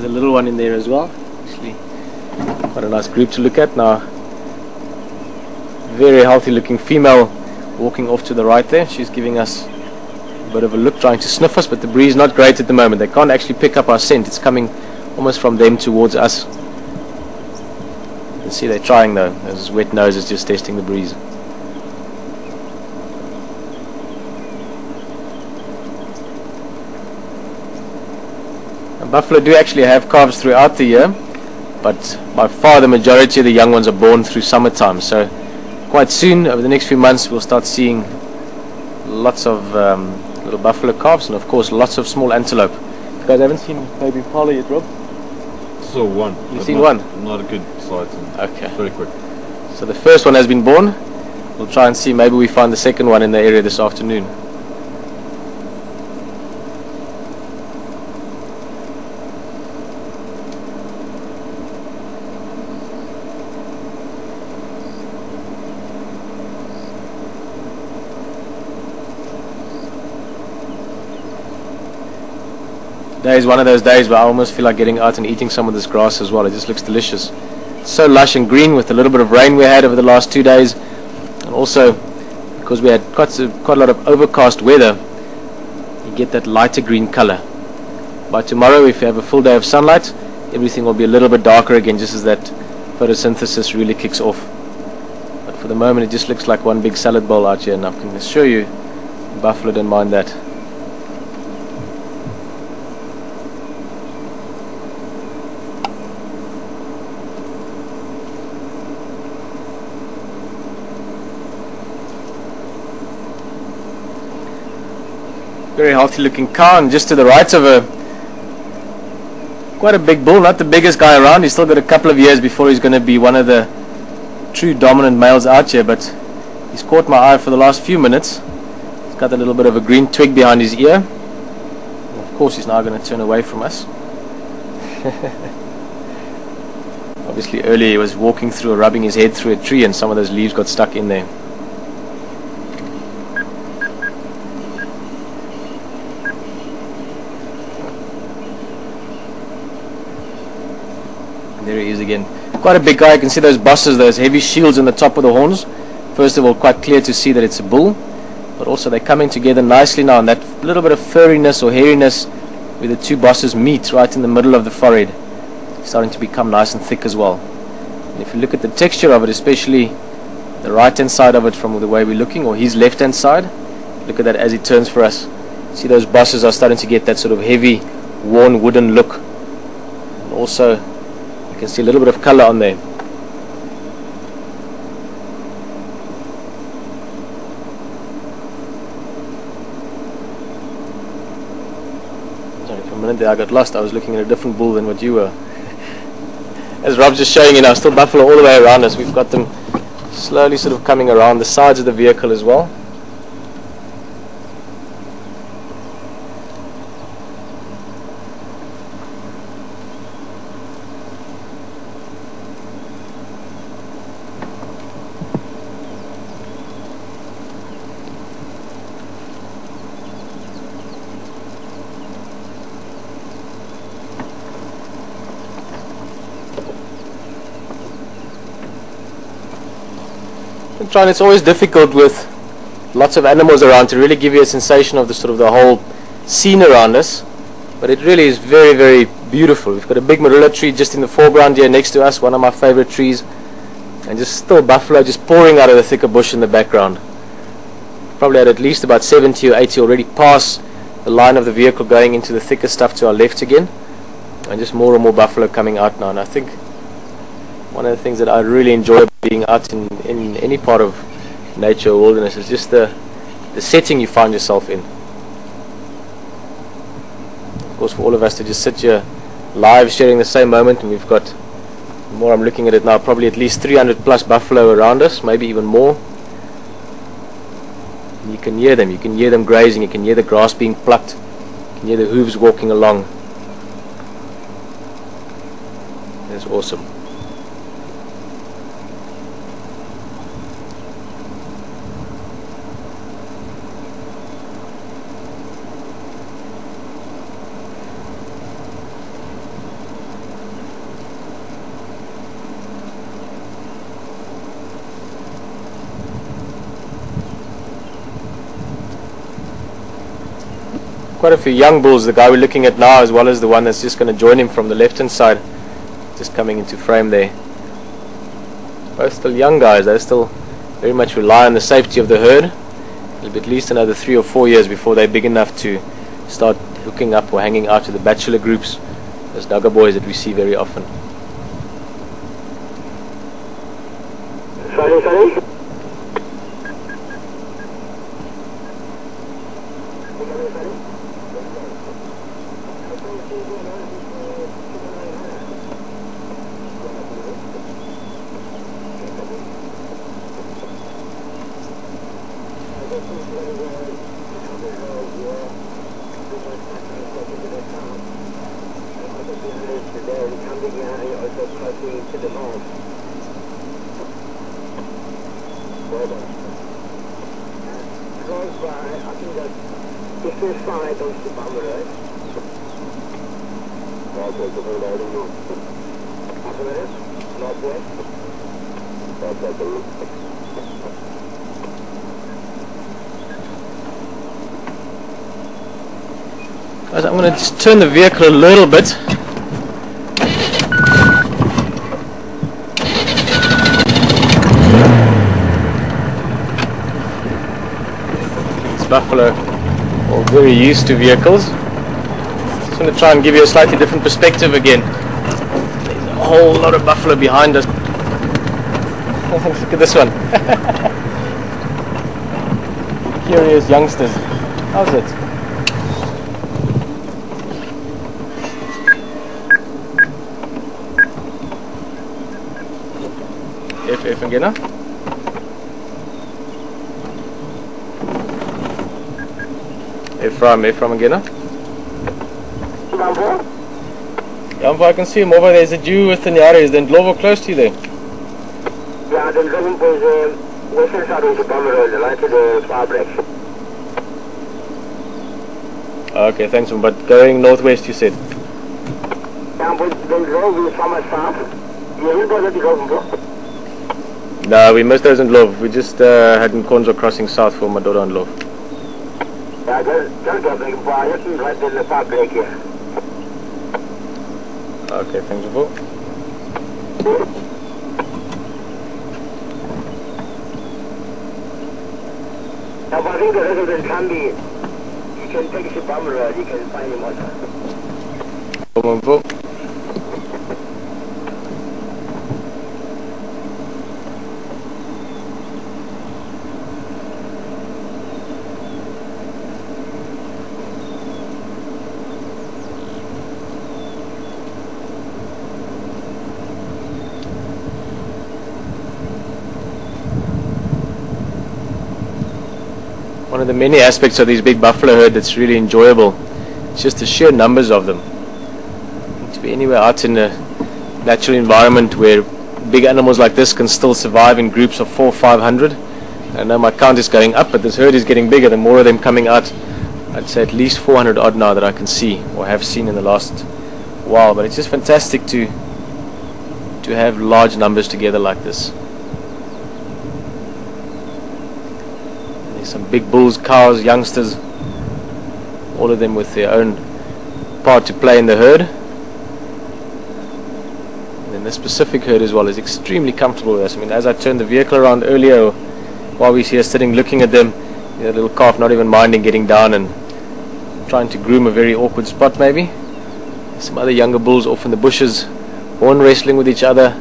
There's a little one in there as well. Actually, quite a nice group to look at now. Very healthy looking female walking off to the right there. She's giving us a bit of a look, trying to sniff us, but the breeze is not great at the moment. They can't actually pick up our scent. It's coming almost from them towards us. You can see they're trying though. Those wet noses just testing the breeze. Buffalo do actually have calves throughout the year, but by far the majority of the young ones are born through summertime. So quite soon, over the next few months, we'll start seeing lots of little buffalo calves, and of course lots of small antelope. You guys haven't seen baby impala yet, Rob? Saw one. You've seen one? Not a good sight. Okay. Very quick. So the first one has been born. We'll try and see, maybe we find the second one in the area this afternoon. Today is one of those days where I almost feel like getting out and eating some of this grass as well. It just looks delicious. It's so lush and green with the little bit of rain we had over the last 2 days, and also because we had quite a lot of overcast weather, you get that lighter green color. By tomorrow, if you have a full day of sunlight, everything will be a little bit darker again, just as that photosynthesis really kicks off. But for the moment, it just looks like one big salad bowl out here, and I can assure you buffalo don't mind that. Very healthy looking cow, and just to the right of her, quite a big bull, not the biggest guy around. He's still got a couple of years before he's going to be one of the true dominant males out here, but he's caught my eye for the last few minutes. He's got a little bit of a green twig behind his ear, and of course he's now going to turn away from us. Obviously earlier he was walking through, rubbing his head through a tree, and some of those leaves got stuck in there. There he is again. Quite a big guy. You can see those bosses, those heavy shields in the top of the horns. First of all, quite clear to see that it's a bull, but also they're coming together nicely now, and that little bit of furriness or hairiness where the two bosses meet right in the middle of the forehead, starting to become nice and thick as well. And if you look at the texture of it, especially the right hand side of it from the way we're looking, or his left hand side, look at that as he turns for us. See, those bosses are starting to get that sort of heavy, worn wooden look, and also you can see a little bit of color on there. Sorry, for a minute there I got lost. I was looking at a different bull than what you were. As Rob's just showing you now, still buffalo all the way around us. We've got them slowly sort of coming around the sides of the vehicle as well. It's always difficult with lots of animals around to really give you a sensation of the sort of the whole scene around us, but it really is very, very beautiful. We've got a big marula tree just in the foreground here next to us, one of my favorite trees, and just still buffalo just pouring out of the thicker bush in the background. Probably at least about 70 or 80 already past the line of the vehicle, going into the thicker stuff to our left again, and just more and more buffalo coming out now. And I think one of the things that I really enjoy being out in any part of nature or wilderness is just the setting you find yourself in. Of course, for all of us to just sit here live sharing the same moment, and we've got, the more I'm looking at it now, probably at least 300 plus buffalo around us, maybe even more. And you can hear them grazing, you can hear the grass being plucked, you can hear the hooves walking along. It's awesome. quite a few young bulls, the guy we're looking at now, as well as the one that's just going to join him from the left hand side, just coming into frame there. Both still young guys. They still very much rely on the safety of the herd. It'll be at least another 3 or 4 years before they're big enough to start hooking up or hanging out to the bachelor groups, those dugger boys that we see very often. Sorry. Guys, I'm going to just turn the vehicle a little bit. These buffalo are very used to vehicles. Just going to try and give you a slightly different perspective again. There's a whole lot of buffalo behind us. Look at this one. Curious youngsters. How's it? F again, huh? F from again, huh? Yeah, I can see him over there. There's a Jew with the Nyara. Is the Ndlovu close to you there? Yeah, the Ndlovu is western side of the Bomber, the line to the far break. Okay, thanks, but going northwest, you said? Yeah, but the Ndlovu is from a south. You know the Ndlovu? No, we missed those in Ndlovu. We just had Nkonzo crossing south for Madora and Ndlovu. Yeah, just get like right in the far break here. Okay, thanks for. Now, I think the resident can be, you can take the Bomber, you can find him also. One of the many aspects of these big buffalo herd that's really enjoyable, it's just the sheer numbers of them. To be anywhere out in a natural environment where big animals like this can still survive in groups of 400 or 500. I know my count is going up, but this herd is getting bigger. The more of them coming out, I'd say at least 400 odd now that I can see or have seen in the last while. But it's just fantastic to have large numbers together like this. Some big bulls, cows, youngsters, all of them with their own part to play in the herd. And then this Pacific herd as well is extremely comfortable with us. I mean, as I turned the vehicle around earlier, while we were here sitting looking at them, the little calf not even minding getting down and trying to groom a very awkward spot maybe. Some other younger bulls off in the bushes, horn wrestling with each other.